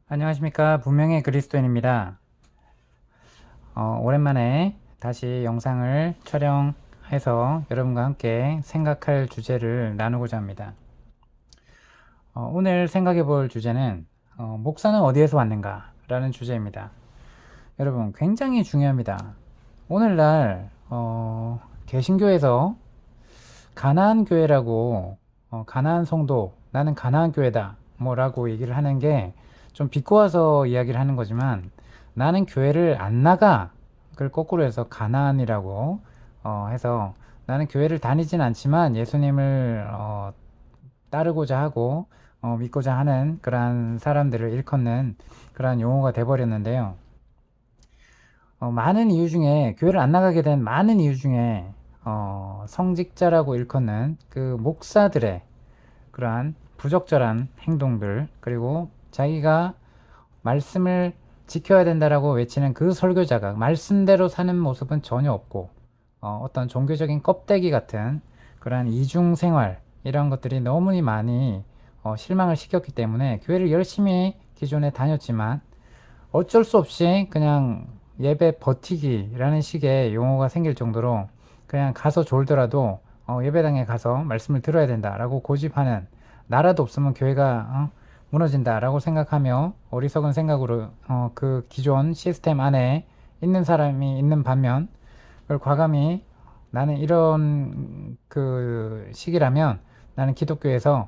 안녕하십니까. 분명의 그리스도인입니다. 오랜만에 다시 영상을 촬영해서 여러분과 함께 생각할 주제를 나누고자 합니다. 오늘 생각해 볼 주제는 목사는 어디에서 왔는가 라는 주제입니다. 여러분, 굉장히 중요합니다. 오늘날 개신교에서 가나안 교회라고 가나안 성도, 나는 가나안 교회다 뭐라고 얘기를 하는 게 좀 비꼬아서 이야기를 하는 거지만, 나는 교회를 안 나가, 그걸 거꾸로 해서 가나안이라고 해서, 나는 교회를 다니진 않지만 예수님을 따르고자 하고 믿고자 하는 그러한 사람들을 일컫는 그러한 용어가 돼버렸는데요. 많은 이유 중에, 교회를 안 나가게 된 많은 이유 중에 성직자라고 일컫는 그 목사들의 그러한 부적절한 행동들, 그리고 자기가 말씀을 지켜야 된다라고 외치는 그 설교자가 말씀대로 사는 모습은 전혀 없고, 어떤 종교적인 껍데기 같은 그러한 이중생활, 이런 것들이 너무 많이 실망을 시켰기 때문에 교회를 열심히 기존에 다녔지만 어쩔 수 없이 그냥 예배 버티기라는 식의 용어가 생길 정도로 그냥 가서 졸더라도 예배당에 가서 말씀을 들어야 된다라고 고집하는, 나라도 없으면 교회가 무너진다라고 생각하며 어리석은 생각으로 그 기존 시스템 안에 있는 사람이 있는 반면, 그걸 과감히 나는 이런 그 시기라면 나는 기독교에서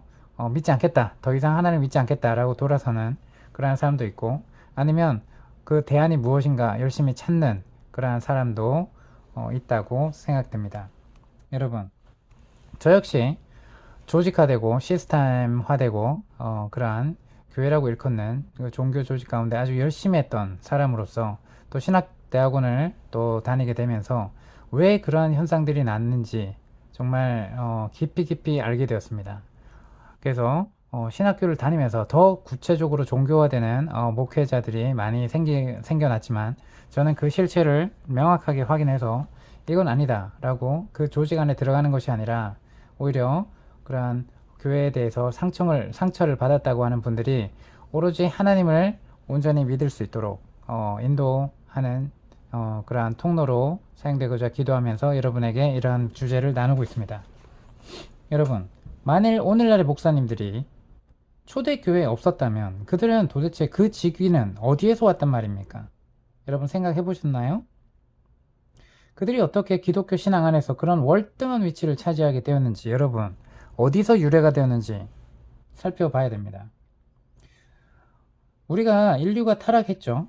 믿지 않겠다, 더 이상 하나님을 믿지 않겠다라고 돌아서는 그러한 사람도 있고, 아니면 그 대안이 무엇인가 열심히 찾는 그러한 사람도 있다고 생각됩니다. 여러분, 저 역시 조직화되고 시스템화되고 그러한 교회라고 일컫는 그 종교 조직 가운데 아주 열심히 했던 사람으로서, 또 신학대학원을 또 다니게 되면서 왜 그러한 현상들이 났는지 정말 깊이 알게 되었습니다. 그래서 신학교를 다니면서 더 구체적으로 종교화되는 목회자들이 많이 생겨났지만, 저는 그 실체를 명확하게 확인해서 이건 아니다 라고, 그 조직 안에 들어가는 것이 아니라 오히려 그러한 교회에 대해서 상처를 받았다고 하는 분들이 오로지 하나님을 온전히 믿을 수 있도록 인도하는 그러한 통로로 사용되고자 기도하면서 여러분에게 이러한 주제를 나누고 있습니다. 여러분, 만일 오늘날의 목사님들이 초대교회에 없었다면 그들은 도대체 그 직위는 어디에서 왔단 말입니까? 여러분 생각해 보셨나요? 그들이 어떻게 기독교 신앙 안에서 그런 월등한 위치를 차지하게 되었는지, 여러분 어디서 유래가 되었는지 살펴봐야 됩니다. 우리가 인류가 타락했죠.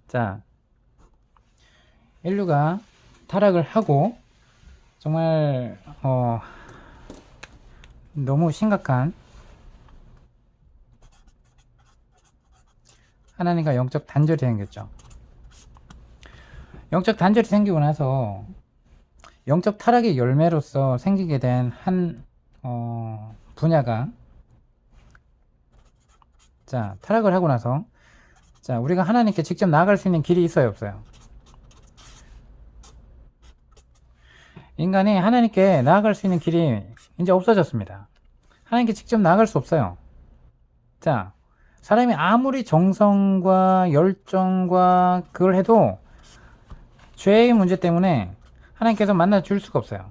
자, 인류가 타락을 하고 정말 너무 심각한 하나님과 영적 단절이 생겼죠. 영적 단절이 생기고 나서 영적 타락의 열매로서 생기게 된 한 분야가, 자, 타락을 하고 나서, 자, 우리가 하나님께 직접 나아갈 수 있는 길이 있어요, 없어요? 인간이 하나님께 나아갈 수 있는 길이 이제 없어졌습니다. 하나님께 직접 나아갈 수 없어요. 자, 사람이 아무리 정성과 열정과 그걸 해도 죄의 문제 때문에 하나님께서 만나 줄 수가 없어요.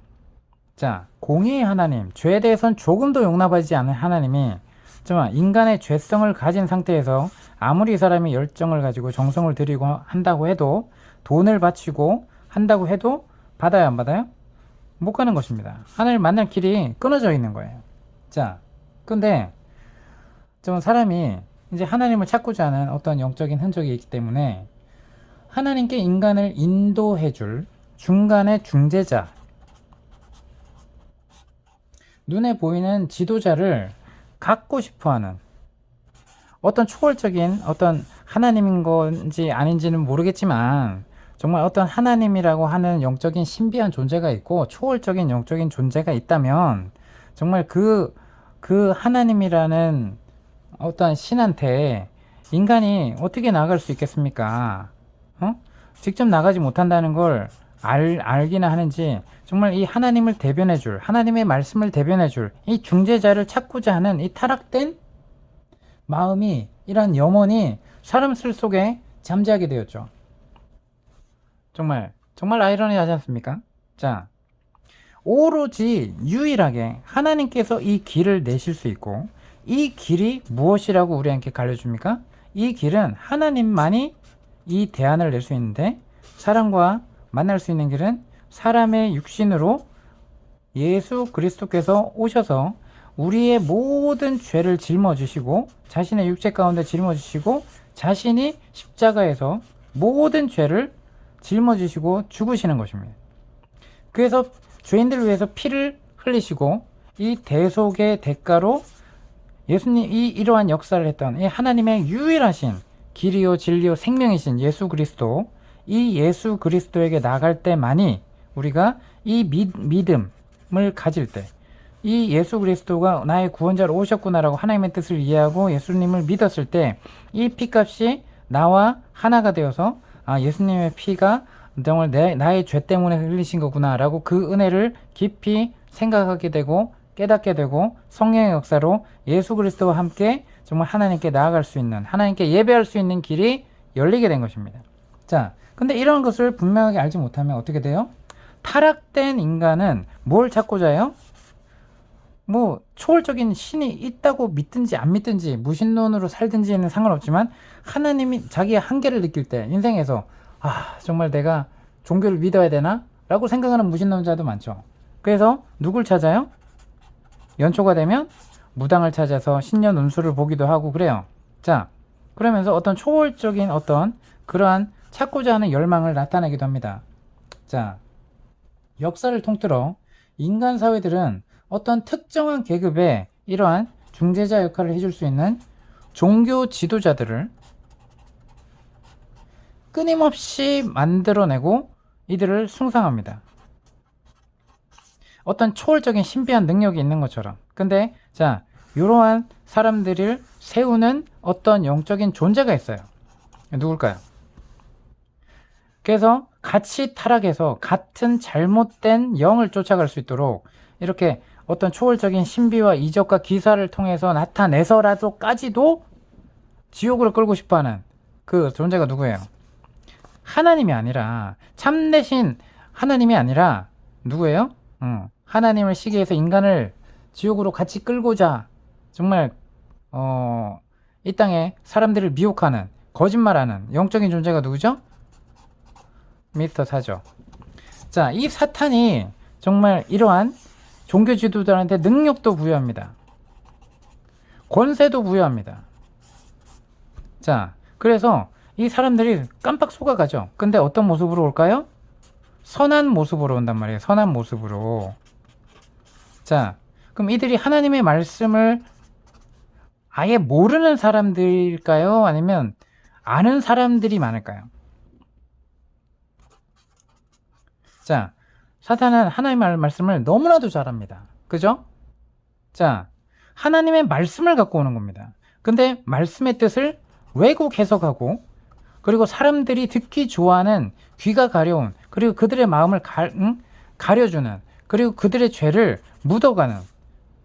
자, 공의의 하나님, 죄에 대해서는 조금도 용납하지 않는 하나님이 정말 인간의 죄성을 가진 상태에서 아무리 사람이 열정을 가지고 정성을 들이고 한다고 해도, 돈을 바치고 한다고 해도 받아요, 안 받아요? 못 가는 것입니다. 하나님을 만날 길이 끊어져 있는 거예요. 자, 근데 좀 사람이 이제 하나님을 찾고자 하는 어떤 영적인 흔적이 있기 때문에 하나님께 인간을 인도해줄 중간의 중재자, 눈에 보이는 지도자를 갖고 싶어하는, 어떤 초월적인 어떤 하나님인 건지 아닌지는 모르겠지만 정말 어떤 하나님이라고 하는 영적인 신비한 존재가 있고 초월적인 영적인 존재가 있다면, 정말 그 하나님이라는 어떤 신한테 인간이 어떻게 나아갈 수 있겠습니까? 직접 나가지 못한다는 걸 알기나 하는지 정말 이 하나님을 대변해줄, 하나님의 말씀을 대변해줄 이 중재자를 찾고자 하는 이 타락된 마음이, 이러한 염원이 사람 슬 속에 잠재하게 되었죠. 정말 아이러니하지 않습니까? 자, 오로지 유일하게 하나님께서 이 길을 내실 수 있고, 이 길이 무엇이라고 우리에게 가르쳐줍니까? 이 길은 하나님만이 이 대안을 낼 수 있는데, 사람과 만날 수 있는 길은 사람의 육신으로 예수 그리스도께서 오셔서 우리의 모든 죄를 짊어지시고, 자신의 육체 가운데 짊어지시고, 자신이 십자가에서 모든 죄를 짊어지시고 죽으시는 것입니다. 그래서 죄인들을 위해서 피를 흘리시고, 이 대속의 대가로 예수님이 이러한 역사를 했던 이 하나님의 유일하신 길이요 진리요 생명이신 예수 그리스도, 이 예수 그리스도에게 나갈 때만이 우리가 이 믿음을 가질 때, 이 예수 그리스도가 나의 구원자로 오셨구나라고 하나님의 뜻을 이해하고 예수님을 믿었을 때, 이 피값이 나와 하나가 되어서 예수님의 피가 정말 나의 죄 때문에 흘리신 거구나 라고 그 은혜를 깊이 생각하게 되고 깨닫게 되고, 성령의 역사로 예수 그리스도와 함께 정말 하나님께 나아갈 수 있는, 하나님께 예배할 수 있는 길이 열리게 된 것입니다. 자, 근데 이런 것을 분명하게 알지 못하면 어떻게 돼요? 타락된 인간은 뭘 찾고자 해요? 뭐 초월적인 신이 있다고 믿든지 안 믿든지, 무신론으로 살든지는 상관없지만, 하나님이 자기의 한계를 느낄 때 인생에서 정말 내가 종교를 믿어야 되나? 라고 생각하는 무신론자도 많죠. 그래서 누굴 찾아요? 연초가 되면 무당을 찾아서 신년 운수를 보기도 하고 그래요. 자, 그러면서 어떤 초월적인 어떤 그러한 찾고자 하는 열망을 나타내기도 합니다. 자, 역사를 통틀어 인간 사회들은 어떤 특정한 계급의 이러한 중재자 역할을 해줄 수 있는 종교 지도자들을 끊임없이 만들어내고 이들을 숭상합니다. 어떤 초월적인 신비한 능력이 있는 것처럼. 근데 자, 이러한 사람들을 세우는 어떤 영적인 존재가 있어요. 누굴까요? 그래서 같이 타락해서 같은 잘못된 영을 쫓아갈 수 있도록 이렇게 어떤 초월적인 신비와 이적과 기사를 통해서 나타내서라도까지도 지옥으로 끌고 싶어하는 그 존재가 누구예요? 하나님이 아니라, 참되신 하나님이 아니라 누구예요? 하나님을 시기해서 인간을 지옥으로 같이 끌고자 정말 이 땅에 사람들을 미혹하는, 거짓말하는 영적인 존재가 누구죠? 미스터 사죠. 자, 이 사탄이 정말 이러한 종교 지도자들한테 능력도 부여합니다. 권세도 부여합니다. 자, 그래서 이 사람들이 깜빡 속아가죠. 근데 어떤 모습으로 올까요? 선한 모습으로 온단 말이에요. 선한 모습으로. 자, 그럼 이들이 하나님의 말씀을 아예 모르는 사람들일까요? 아니면 아는 사람들이 많을까요? 자, 사탄은 하나님의 말씀을 너무나도 잘합니다. 그죠? 자, 하나님의 말씀을 갖고 오는 겁니다. 근데 말씀의 뜻을 왜곡 해석하고, 그리고 사람들이 듣기 좋아하는 귀가 가려운, 그리고 그들의 마음을 가려주는, 그리고 그들의 죄를 묻어가는,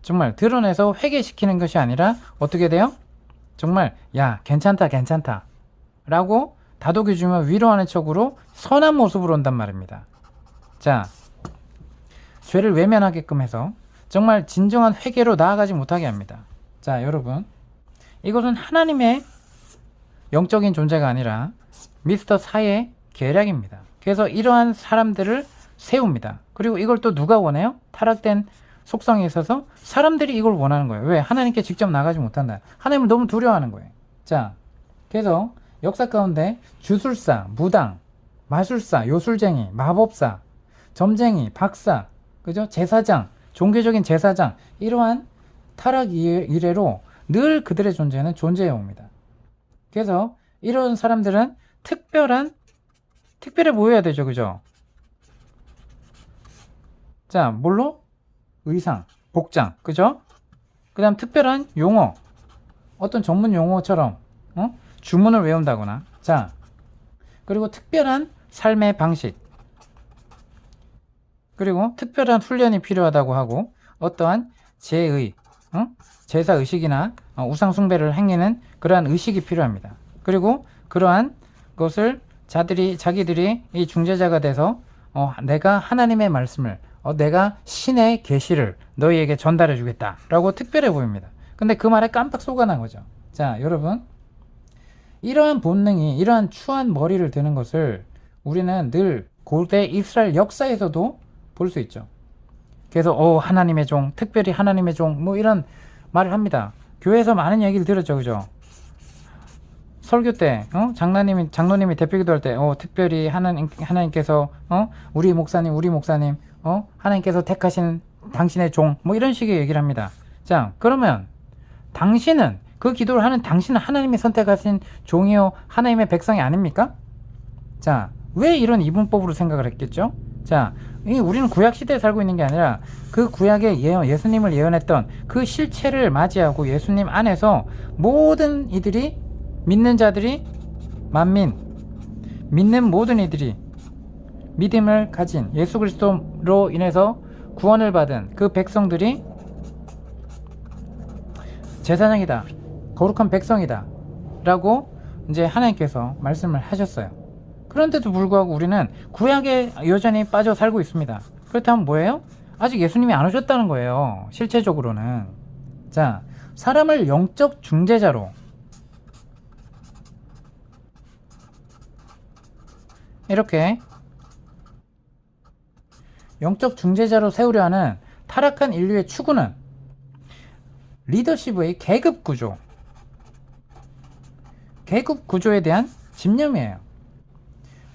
정말 드러내서 회개시키는 것이 아니라 어떻게 돼요? 정말 야, 괜찮다 라고 다독여주며 위로하는 척으로 선한 모습으로 온단 말입니다. 자, 죄를 외면하게끔 해서 정말 진정한 회개로 나아가지 못하게 합니다. 자, 여러분, 이것은 하나님의 영적인 존재가 아니라 미스터 사의 계략입니다. 그래서 이러한 사람들을 세웁니다. 그리고 이걸 또 누가 원해요? 타락된 속성에 있어서 사람들이 이걸 원하는 거예요. 왜? 하나님께 직접 나가지 못한다. 하나님을 너무 두려워하는 거예요. 자, 그래서 역사 가운데 주술사, 무당, 마술사, 요술쟁이, 마법사, 점쟁이, 박사, 그죠? 제사장, 종교적인 제사장, 이러한 타락 이래로 늘 그들의 존재는 존재해 옵니다. 그래서 이런 사람들은 특별해 보여야 되죠. 그죠? 자, 뭘로? 의상, 복장, 그죠? 그 다음 특별한 용어, 어떤 전문 용어처럼 주문을 외운다거나, 자, 그리고 특별한 삶의 방식, 그리고 특별한 훈련이 필요하다고 하고, 어떠한 제의, 제사 의식이나 우상 숭배를 행하는 그러한 의식이 필요합니다. 그리고 그러한 것을 자기들이 이 중재자가 돼서 내가 하나님의 말씀을, 내가 신의 계시를 너희에게 전달해 주겠다 라고 특별해 보입니다. 근데 그 말에 깜빡 속아난 거죠. 자, 여러분, 이러한 본능이, 이러한 추한 머리를 드는 것을 우리는 늘 고대 이스라엘 역사에서도 볼 수 있죠. 그래서 하나님의 종, 특별히 하나님의 종, 뭐 이런 말을 합니다. 교회에서 많은 얘기를 들었죠, 그죠? 설교 때, 장로님이 대표 기도할 때, 특별히 하나님께서, 우리 목사님, 하나님께서 택하신 당신의 종, 뭐 이런 식의 얘기를 합니다. 자, 그러면 당신은, 그 기도를 하는 당신은 하나님이 선택하신 종이요, 하나님의 백성이 아닙니까? 자, 왜 이런 이분법으로 생각을 했겠죠? 자, 우리는 구약 시대에 살고 있는 게 아니라 그 구약의 예수님을 예언했던 그 실체를 맞이하고 예수님 안에서 모든 이들이, 믿는 자들이, 만민, 믿는 모든 이들이 믿음을 가진 예수 그리스도로 인해서 구원을 받은 그 백성들이 제사장이다, 거룩한 백성이다 라고 이제 하나님께서 말씀을 하셨어요. 그런데도 불구하고 우리는 구약에 여전히 빠져 살고 있습니다. 그렇다면 뭐예요? 아직 예수님이 안 오셨다는 거예요, 실체적으로는. 자, 사람을 영적 중재자로, 이렇게 영적 중재자로 세우려 하는 타락한 인류의 추구는 리더십의 계급 구조에 대한 집념이에요.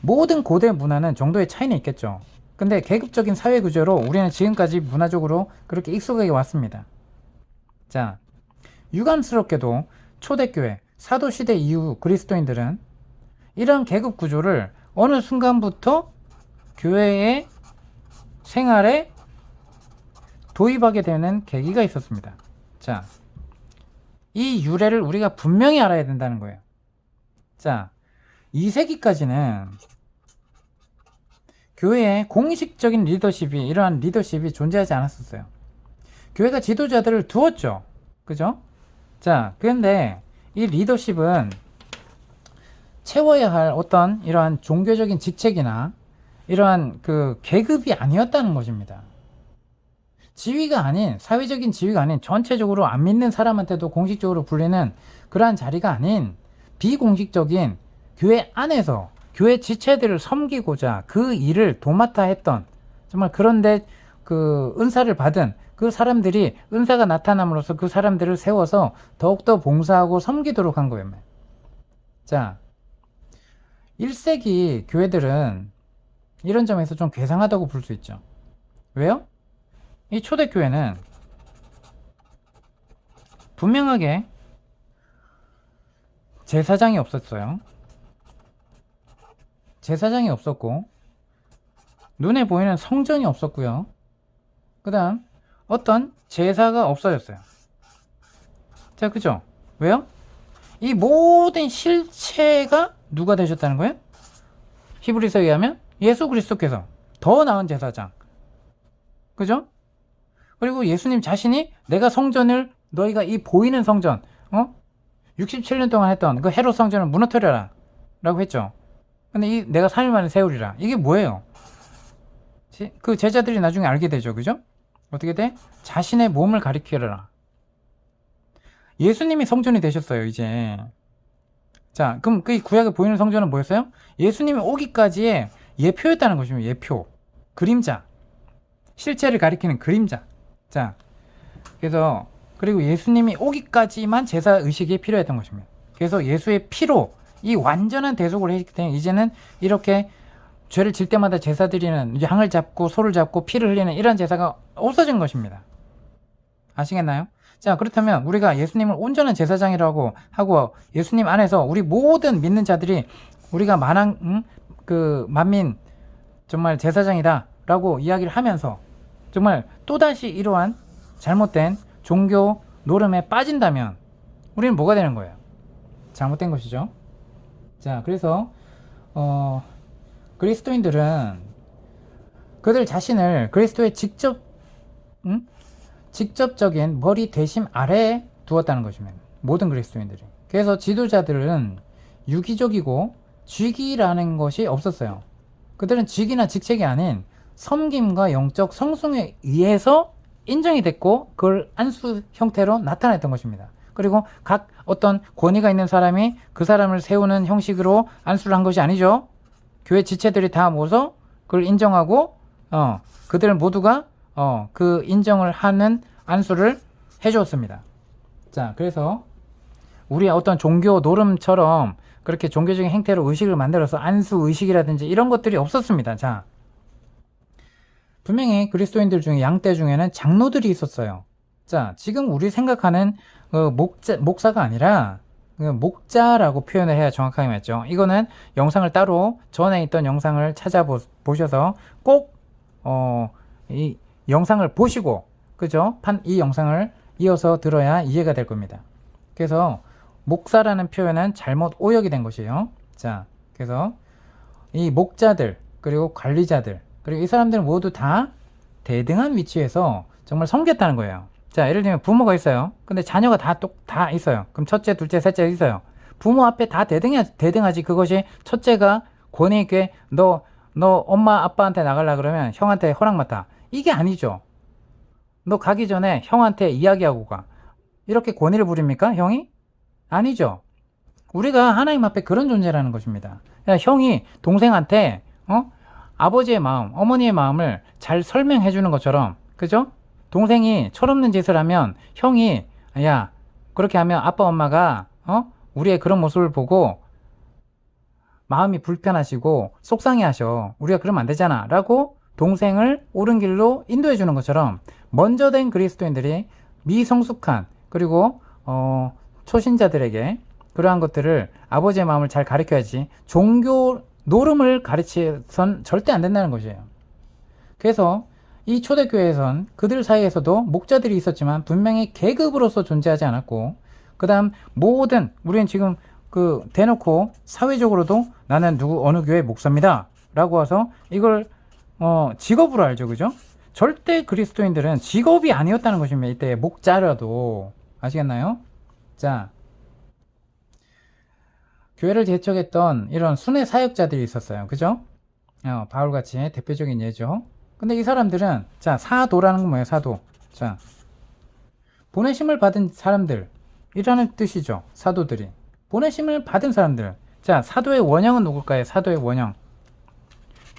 모든 고대 문화는 정도의 차이는 있겠죠. 근데 계급적인 사회 구조로 우리는 지금까지 문화적으로 그렇게 익숙하게 왔습니다. 자, 유감스럽게도 초대교회, 사도시대 이후 그리스도인들은 이런 계급 구조를 어느 순간부터 교회의 생활에 도입하게 되는 계기가 있었습니다. 자, 이 유래를 우리가 분명히 알아야 된다는 거예요. 자, 2세기까지는 교회에 공식적인 리더십이, 이러한 리더십이 존재하지 않았었어요. 교회가 지도자들을 두었죠. 그죠? 자, 그런데 이 리더십은 채워야 할 어떤 이러한 종교적인 직책이나 이러한 그 계급이 아니었다는 것입니다. 지위가 아닌, 사회적인 지위가 아닌, 전체적으로 안 믿는 사람한테도 공식적으로 불리는 그러한 자리가 아닌 비공식적인 교회 안에서 교회 지체들을 섬기고자 그 일을 도맡아 했던, 정말, 그런데 그 은사를 받은 그 사람들이 은사가 나타남으로써 그 사람들을 세워서 더욱더 봉사하고 섬기도록 한 거예요. 자, 1세기 교회들은 이런 점에서 좀 괴상하다고 볼 수 있죠. 왜요? 이 초대교회는 분명하게 제사장이 없었어요. 제사장이 없었고, 눈에 보이는 성전이 없었고요. 그 다음 어떤 제사가 없어졌어요. 자, 그죠? 왜요? 이 모든 실체가 누가 되셨다는 거예요? 히브리서에 의하면 예수 그리스도께서, 더 나은 제사장. 그죠? 그리고 예수님 자신이 내가 성전을, 너희가 이 보이는 성전, 67년 동안 했던 그 헤롯 성전을 무너뜨려라 라고 했죠. 근데 내가 3일 만에 세우리라. 이게 뭐예요? 그 제자들이 나중에 알게 되죠. 그죠? 어떻게 돼? 자신의 몸을 가리키라. 예수님이 성전이 되셨어요, 이제. 자, 그럼 그 구약에 보이는 성전은 뭐였어요? 예수님이 오기까지의 예표였다는 것입니다. 예표. 그림자. 실체를 가리키는 그림자. 자, 그래서, 그리고 예수님이 오기까지만 제사 의식이 필요했던 것입니다. 그래서 예수의 피로 이 완전한 대속을 했기 때문에 이제는 이렇게 죄를 질 때마다 제사 드리는, 양을 잡고 소를 잡고 피를 흘리는 이런 제사가 없어진 것입니다. 아시겠나요? 자, 그렇다면 우리가 예수님을 온전한 제사장이라고 하고 예수님 안에서 우리 모든 믿는 자들이 우리가 만민 정말 제사장이다 라고 이야기를 하면서 정말 또다시 이러한 잘못된 종교 노름에 빠진다면 우리는 뭐가 되는 거예요? 잘못된 것이죠. 자, 그래서 그리스도인들은 그들 자신을 그리스도의 직접적인 머리 대심 아래에 두었다는 것입니다. 모든 그리스도인들이. 그래서 지도자들은 유기적이고 직위라는 것이 없었어요. 그들은 직위나 직책이 아닌 섬김과 영적 성숙에 의해서 인정이 됐고 그걸 안수 형태로 나타냈던 것입니다. 그리고 각 어떤 권위가 있는 사람이 그 사람을 세우는 형식으로 안수를 한 것이 아니죠. 교회 지체들이 다 모여서 그걸 인정하고 그들 모두가 그 인정을 하는 안수를 해주었습니다. 자, 그래서 우리의 어떤 종교 노름처럼 그렇게 종교적인 행태로 의식을 만들어서 안수 의식이라든지 이런 것들이 없었습니다. 자, 분명히 그리스도인들 중에 양떼 중에는 장로들이 있었어요. 자, 지금 우리 생각하는 목사가 아니라 목자라고 표현을 해야 정확하게 맞죠. 이거는 영상을 따로 전에 있던 영상을 찾아보셔서 꼭 이 영상을 보시고 그죠? 이 영상을 이어서 들어야 이해가 될 겁니다. 그래서 목사라는 표현은 잘못 오역이 된 것이에요. 자, 그래서 이 목자들 그리고 관리자들 그리고 이 사람들은 모두 다 대등한 위치에서 정말 섬겼다는 거예요. 자, 예를 들면 부모가 있어요. 근데 자녀가 다 있어요. 그럼 첫째, 둘째, 셋째 있어요. 부모 앞에 다 대등하지. 그것이 첫째가 권위 있게 너 엄마 아빠한테 나가려 그러면 형한테 허락 맡아. 이게 아니죠. 너 가기 전에 형한테 이야기하고 가. 이렇게 권위를 부립니까? 형이? 아니죠. 우리가 하나님 앞에 그런 존재라는 것입니다. 형이 동생한테 아버지의 마음, 어머니의 마음을 잘 설명해 주는 것처럼, 그죠? 동생이 철없는 짓을 하면 형이 야, 그렇게 하면 아빠 엄마가 우리의 그런 모습을 보고 마음이 불편하시고 속상해 하셔. 우리가 그러면 안 되잖아 라고 동생을 옳은 길로 인도해 주는 것처럼 먼저 된 그리스도인들이 미성숙한 그리고 초신자들에게 그러한 것들을 아버지의 마음을 잘 가르쳐야지 종교 노름을 가르치선 절대 안 된다는 것이에요. 그래서 이 초대교회에선 그들 사이에서도 목자들이 있었지만 분명히 계급으로서 존재하지 않았고 그 다음 모든 우리는 지금 대놓고 사회적으로도 나는 어느 교회 목사입니다 라고 와서 이걸 직업으로 알죠. 그죠? 절대 그리스도인들은 직업이 아니었다는 것입니다. 이때 목자라도. 아시겠나요? 자, 교회를 개척했던 이런 순회 사역자들이 있었어요. 그죠? 바울같이 대표적인 예죠. 근데 이 사람들은 자, 사도라는 건 뭐예요? 사도. 자, 보내심을 받은 사람들이라는 뜻이죠. 사도들이. 보내심을 받은 사람들. 자, 사도의 원형은 누굴까요? 사도의 원형.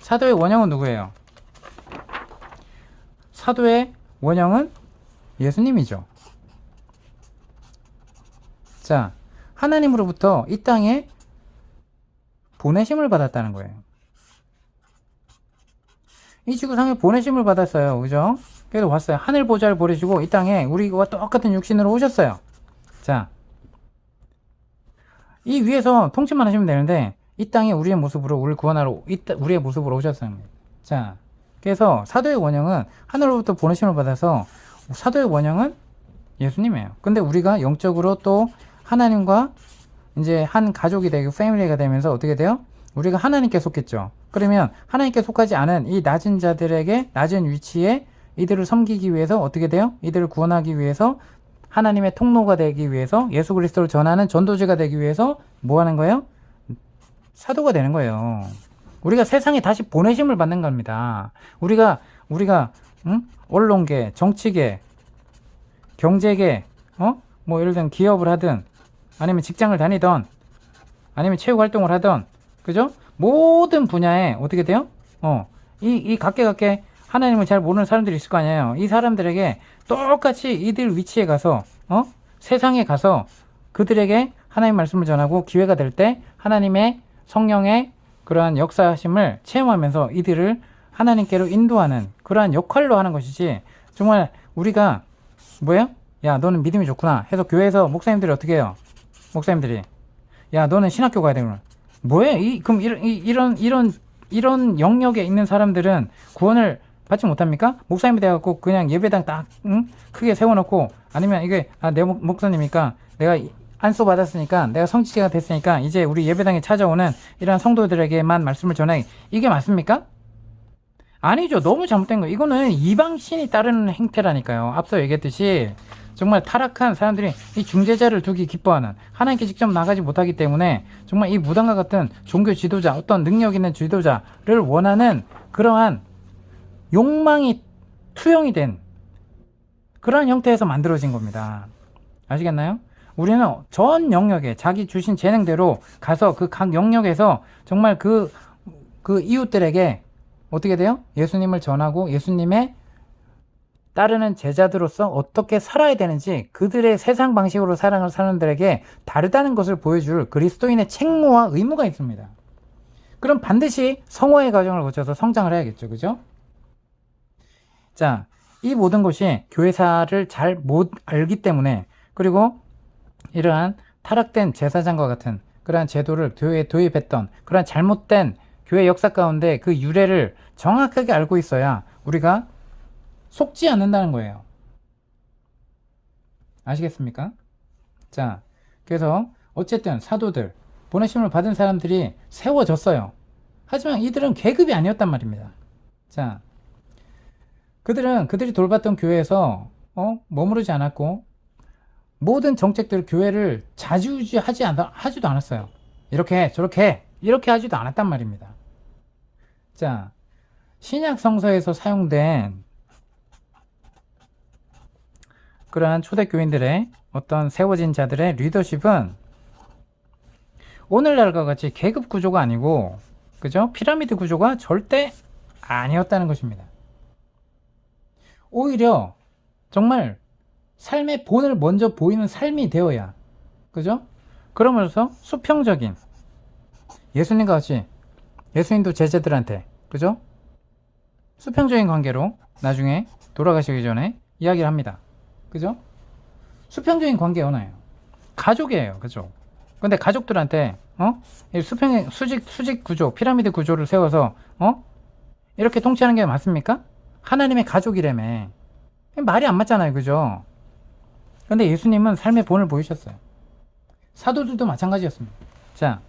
사도의 원형은 누구예요? 사도의 원형은 예수님이죠. 자, 하나님으로부터 이 땅에 보내심을 받았다는 거예요. 이 지구상에 보내심을 받았어요. 그죠? 그래서 왔어요. 하늘 보좌를 버리시고 이 땅에 우리와 똑같은 육신으로 오셨어요. 자, 이 위에서 통치만 하시면 되는데 이 땅에 우리의 모습으로 우리를 구원하러 우리의 모습으로 오셨어요. 자, 그래서 사도의 원형은 하늘로부터 보내심을 받아서 사도의 원형은 예수님이에요. 근데 우리가 영적으로 또 하나님과 이제 한 가족이 되고 패밀리가 되면서 어떻게 돼요? 우리가 하나님께 속했죠. 그러면 하나님께 속하지 않은 이 낮은 자들에게 낮은 위치에 이들을 섬기기 위해서 어떻게 돼요? 이들을 구원하기 위해서 하나님의 통로가 되기 위해서 예수 그리스도를 전하는 전도지가 되기 위해서 뭐 하는 거예요? 사도가 되는 거예요. 우리가 세상에 다시 보내심을 받는 겁니다. 우리가 언론계, 정치계, 경제계, 뭐 예를 들면 기업을 하든 아니면 직장을 다니던 아니면 체육 활동을 하던 그죠? 모든 분야에 어떻게 돼요? 이 각계 하나님을 잘 모르는 사람들이 있을 거 아니에요. 이 사람들에게 똑같이 이들 위치에 가서 세상에 가서 그들에게 하나님 말씀을 전하고 기회가 될 때 하나님의 성령의 그러한 역사하심을 체험하면서 이들을 하나님께로 인도하는 그러한 역할로 하는 것이지 정말 우리가 뭐예요? 야, 너는 믿음이 좋구나 해서 교회에서 목사님들이 어떻게 해요? 목사님들이 야, 너는 신학교 가야 되구나. 뭐해? 그럼 이런 영역에 있는 사람들은 구원을 받지 못합니까? 목사님이 돼갖고 그냥 예배당 딱 크게 세워놓고 아니면 이게 내 목사님이니까 내가 안수 받았으니까, 내가 성직자가 됐으니까 이제 우리 예배당에 찾아오는 이러한 성도들에게만 말씀을 전해. 이게 맞습니까? 아니죠. 너무 잘못된 거예요. 이거는 이방신이 따르는 행태라니까요. 앞서 얘기했듯이 정말 타락한 사람들이 이 중재자를 두기 기뻐하는, 하나님께 직접 나가지 못하기 때문에 정말 이 무당과 같은 종교 지도자, 어떤 능력 있는 지도자를 원하는 그러한 욕망이 투영이 된 그러한 형태에서 만들어진 겁니다. 아시겠나요? 우리는 전 영역에 자기 주신 재능대로 가서 그 각 영역에서 정말 그 이웃들에게 어떻게 돼요? 예수님을 전하고 예수님의 따르는 제자들로서 어떻게 살아야 되는지, 그들의 세상 방식으로 사는 사람들에게 다르다는 것을 보여줄 그리스도인의 책무와 의무가 있습니다. 그럼 반드시 성화의 과정을 거쳐서 성장을 해야겠죠. 그죠? 자, 이 모든 것이 교회사를 잘 못 알기 때문에, 그리고 이러한 타락된 제사장과 같은 그러한 제도를 교회에 도입했던 그러한 잘못된 교회 역사 가운데 그 유래를 정확하게 알고 있어야 우리가 속지 않는다는 거예요. 아시겠습니까? 자, 그래서 어쨌든 사도들, 보내심을 받은 사람들이 세워졌어요. 하지만 이들은 계급이 아니었단 말입니다. 자, 그들이 돌봤던 교회에서 머무르지 않았고, 모든 정책들, 교회를 자주하지 하지도 않았어요. 이렇게 저렇게 이렇게 하지도 않았단 말입니다. 자, 신약 성서에서 사용된 그러한 초대교인들의 어떤 세워진 자들의 리더십은 오늘날과 같이 계급 구조가 아니고, 그죠? 피라미드 구조가 절대 아니었다는 것입니다. 오히려 정말 삶의 본을 먼저 보이는 삶이 되어야, 그죠? 그러면서 수평적인, 예수님과 같이 예수님도 제자들한테, 그죠? 수평적인 관계로 나중에 돌아가시기 전에 이야기를 합니다. 그죠? 수평적인 관계 언어예요. 가족이에요. 그죠? 근데 가족들한테 수직 구조, 피라미드 구조를 세워서 이렇게 통치하는 게 맞습니까? 하나님의 가족이라며. 말이 안 맞잖아요. 그죠? 근데 예수님은 삶의 본을 보이셨어요. 사도들도 마찬가지였습니다. 자,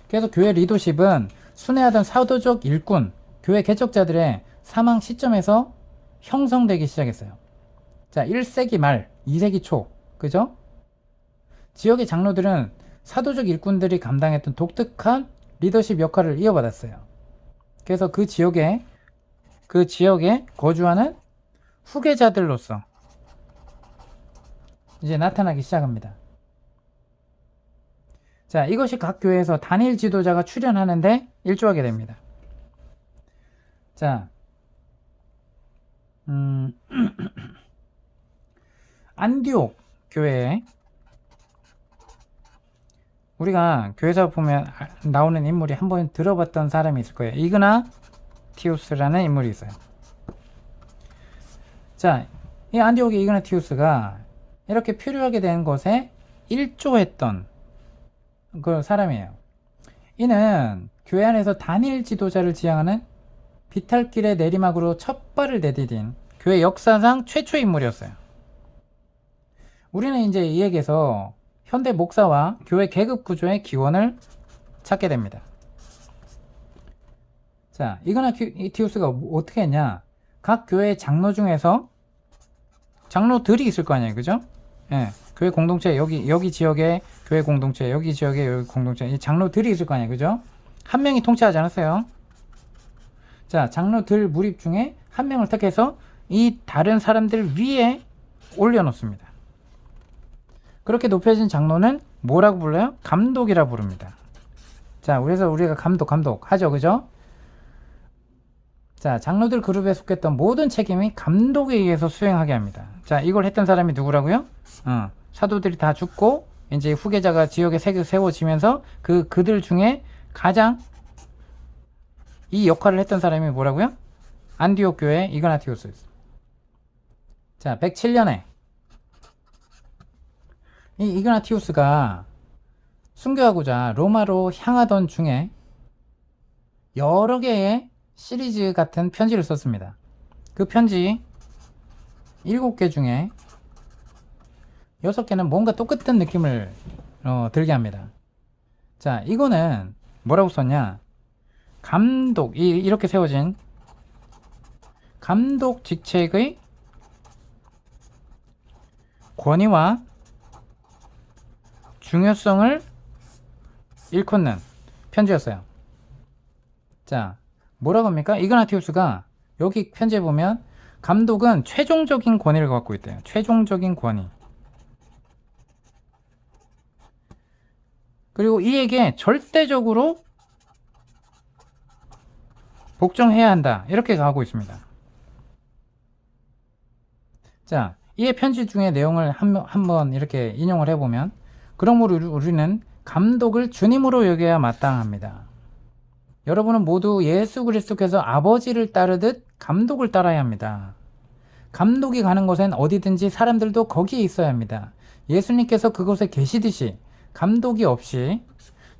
그래서 교회 리더십은 순회하던 사도적 일꾼, 교회 개척자들의 사망 시점에서 형성되기 시작했어요. 자, 1세기 말, 2세기 초, 그죠? 지역의 장로들은 사도적 일꾼들이 감당했던 독특한 리더십 역할을 이어받았어요. 그래서 그 지역에 거주하는 후계자들로서 이제 나타나기 시작합니다. 자, 이것이 각 교회에서 단일 지도자가 출현하는데 일조하게 됩니다. 자, 안디옥 교회에 우리가 교회에서 보면 나오는 인물이 한번 들어봤던 사람이 있을 거예요. 이그나티우스라는 인물이 있어요. 자, 이 안디옥의 이그나티우스가 이렇게 표류하게 된 것에 일조했던 그 사람이에요. 이는 교회 안에서 단일 지도자를 지향하는 비탈길의 내리막으로 첫 발을 내디딘 교회 역사상 최초의 인물이었어요. 우리는 이제 이에게서 현대 목사와 교회 계급 구조의 기원을 찾게 됩니다. 자, 이그나티우스가 어떻게 했냐? 각 교회의 장로 중에서 장로들이 있을 거 아니에요, 그죠? 예, 교회 공동체, 여기 지역에 교회 공동체, 여기 지역에 여기 공동체, 이 장로들이 있을 거 아니에요, 그죠? 한 명이 통치하지 않았어요. 자, 장로들 무립 중에 한 명을 택해서 이 다른 사람들 위에 올려놓습니다. 그렇게 높여진 장로는 뭐라고 불러요? 감독이라 부릅니다. 자, 그래서 우리가 감독 하죠, 그죠? 자, 장로들 그룹에 속했던 모든 책임이 감독에 의해서 수행하게 합니다. 자, 이걸 했던 사람이 누구라고요? 사도들이 다 죽고 이제 후계자가 지역에 세워지면서 그들 중에 가장 이 역할을 했던 사람이 뭐라고요? 안디옥 교회 이그나티우스였어요. 자, 107년에 이 이그나티우스가 순교하고자 로마로 향하던 중에 여러 개의 시리즈 같은 편지를 썼습니다. 그 편지 7개 중에 6개는 뭔가 똑같은 느낌을 들게 합니다. 자, 이거는 뭐라고 썼냐? 감독, 이렇게 세워진 감독 직책의 권위와 중요성을 일컫는 편지였어요. 자, 뭐라고 합니까? 이그나티우스가 여기 편지에 보면 감독은 최종적인 권위를 갖고 있대요. 최종적인 권위. 그리고 이에게 절대적으로 복종해야 한다. 이렇게 가고 있습니다. 자, 이의 편지 중에 내용을 한번 이렇게 인용을 해보면, 그러므로 우리는 감독을 주님으로 여겨야 마땅합니다. 여러분은 모두 예수 그리스도께서 아버지를 따르듯 감독을 따라야 합니다. 감독이 가는 곳엔 어디든지 사람들도 거기에 있어야 합니다. 예수님께서 그곳에 계시듯이 감독이 없이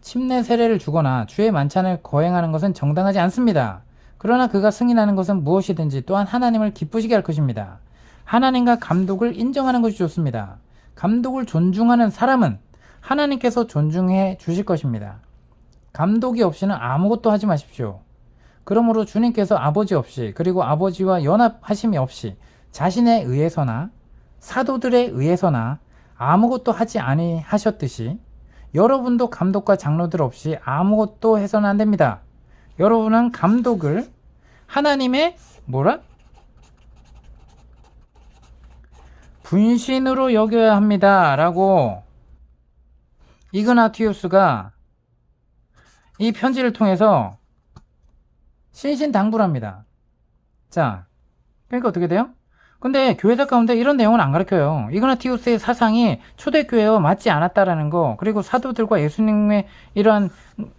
침례 세례를 주거나 주의 만찬을 거행하는 것은 정당하지 않습니다. 그러나 그가 승인하는 것은 무엇이든지 또한 하나님을 기쁘시게 할 것입니다. 하나님과 감독을 인정하는 것이 좋습니다. 감독을 존중하는 사람은 하나님께서 존중해 주실 것입니다. 감독이 없이는 아무것도 하지 마십시오. 그러므로 주님께서 아버지 없이, 그리고 아버지와 연합하심이 없이 자신에 의해서나 사도들에 의해서나 아무것도 하지 아니하셨듯이 여러분도 감독과 장로들 없이 아무것도 해서는 안 됩니다. 여러분은 감독을 하나님의 분신으로 여겨야 합니다. 라고 이그나티우스가 이 편지를 통해서 신신당부를 합니다. 자, 그러니까 어떻게 돼요? 근데 교회사 가운데 이런 내용은 안 가르쳐요. 이그나티우스의 사상이 초대교회와 맞지 않았다라는 거, 그리고 사도들과 예수님의 이러한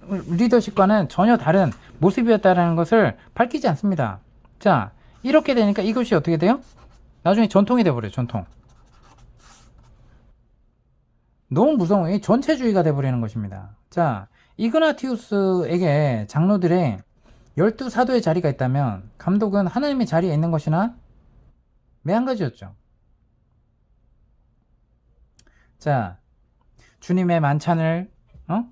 리더십과는 전혀 다른 모습이었다라는 것을 밝히지 않습니다. 자, 이렇게 되니까 이것이 어떻게 돼요? 나중에 전통이 돼버려요. 전통. 너무 무서워요. 이 전체주의가 돼버리는 것입니다. 자, 이그나티우스에게 장로들의 12사도의 자리가 있다면 감독은 하나님의 자리에 있는 것이나 매한가지였죠. 자, 주님의 만찬을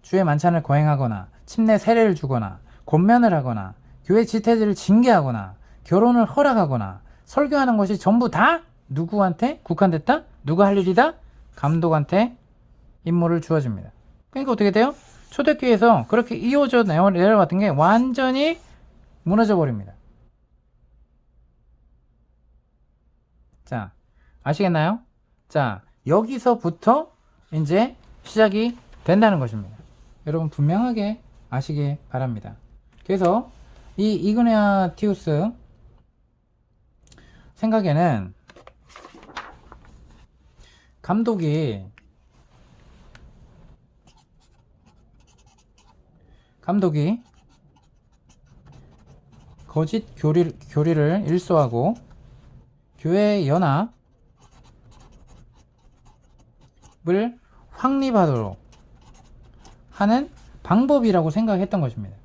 주의 만찬을 거행하거나 침례 세례를 주거나 권면을 하거나 교회 지체들을 징계하거나 결혼을 허락하거나 설교하는 것이 전부 다 누구한테 국한됐다? 누가 할 일이다? 감독한테 임무를 주어집니다. 그러니까 어떻게 돼요? 초대교회에서 그렇게 이어져 내려갔던 게 완전히 무너져 버립니다. 자, 아시겠나요? 자, 여기서부터 이제 시작이 된다는 것입니다. 여러분 분명하게 아시기 바랍니다. 그래서 이 이그나티우스 생각에는 감독이 거짓 교리를 일소하고 교회 연합을 확립하도록 하는 방법이라고 생각했던 것입니다.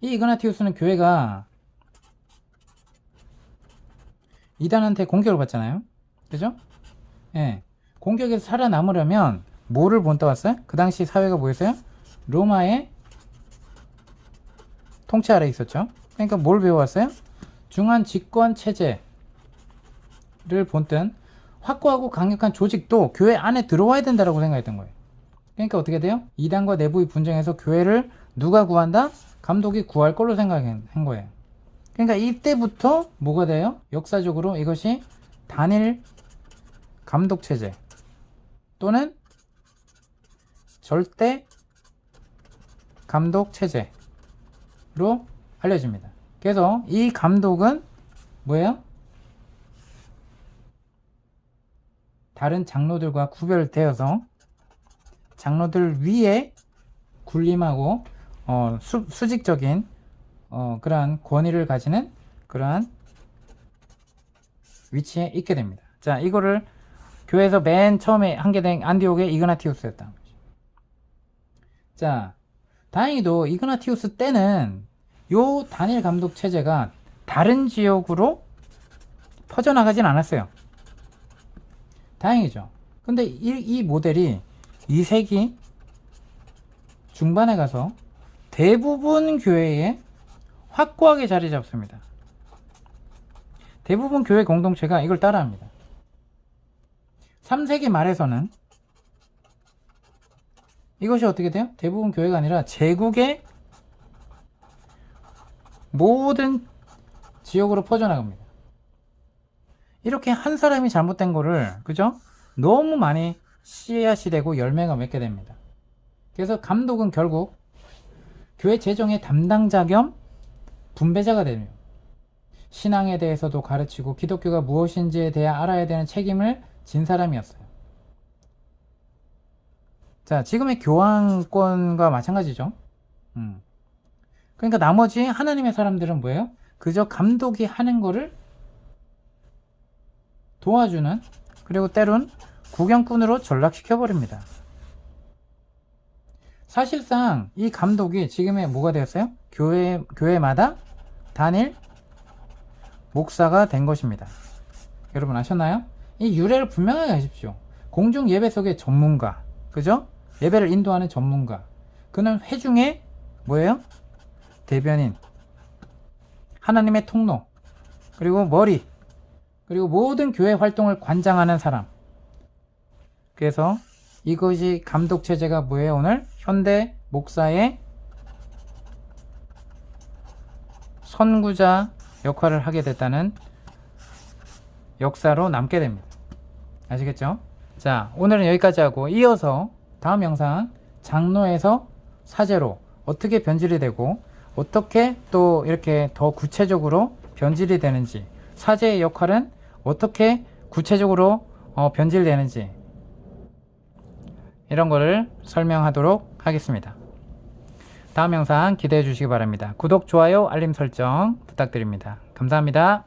이 이그나티우스는 교회가 이단한테 공격을 받잖아요. 그죠? 예. 공격에서 살아남으려면 뭐를 본따 왔어요? 그 당시 사회가 뭐였어요? 로마의 통치 아래 있었죠. 그러니까 뭘 배워왔어요? 중한 집권 체제를 본뜬 확고하고 강력한 조직도 교회 안에 들어와야 된다고 생각했던 거예요. 그러니까 어떻게 돼요? 이단과 내부의 분쟁에서 교회를 누가 구한다? 감독이 구할 걸로 생각한 거예요. 그러니까 이때부터 뭐가 돼요? 역사적으로 이것이 단일 감독 체제 또는 절대 감독 체제로 알려집니다. 그래서 이 감독은 뭐예요? 다른 장로들과 구별되어서 장로들 위에 군림하고 수직적인 그러한 권위를 가지는 그러한 위치에 있게 됩니다. 자, 이거를 교회에서 맨 처음에 한 게 된 안디옥의 이그나티우스였다. 자, 다행히도 이그나티우스 때는 요 단일 감독 체제가 다른 지역으로 퍼져나가진 않았어요. 다행이죠. 근데 이 모델이 2세기 중반에 가서 대부분 교회에 확고하게 자리 잡습니다. 대부분 교회 공동체가 이걸 따라합니다. 3세기 말에서는 이것이 어떻게 돼요? 대부분 교회가 아니라 제국의 모든 지역으로 퍼져나갑니다. 이렇게 한 사람이 잘못된 거를, 그죠? 너무 많이 씨앗이 되고 열매가 맺게 됩니다. 그래서 감독은 결국 교회 재정의 담당자 겸 분배자가 되며 신앙에 대해서도 가르치고 기독교가 무엇인지에 대해 알아야 되는 책임을 진 사람이었어요. 자, 지금의 교황권과 마찬가지죠. 그러니까 나머지 하나님의 사람들은 뭐예요? 그저 감독이 하는 거를 도와주는, 그리고 때론 구경꾼으로 전락시켜버립니다. 사실상 이 감독이 지금의 뭐가 되었어요? 교회마다 단일 목사가 된 것입니다. 여러분 아셨나요? 이 유래를 분명하게 하십시오. 공중 예배 속의 전문가, 그죠? 예배를 인도하는 전문가. 그는 회중의 뭐예요? 대변인, 하나님의 통로, 그리고 머리, 그리고 모든 교회 활동을 관장하는 사람. 그래서 이것이 감독 체제가 뭐예요? 오늘 현대 목사의 선구자 역할을 하게 됐다는 역사로 남게 됩니다. 아시겠죠? 자, 오늘은 여기까지 하고 이어서 다음 영상 장로에서 사제로 어떻게 변질이 되고 어떻게 또 이렇게 더 구체적으로 변질이 되는지, 사제의 역할은 어떻게 구체적으로 변질되는지, 이런 거를 설명하도록 하겠습니다. 다음 영상 기대해 주시기 바랍니다. 구독, 좋아요, 알림 설정 부탁드립니다. 감사합니다.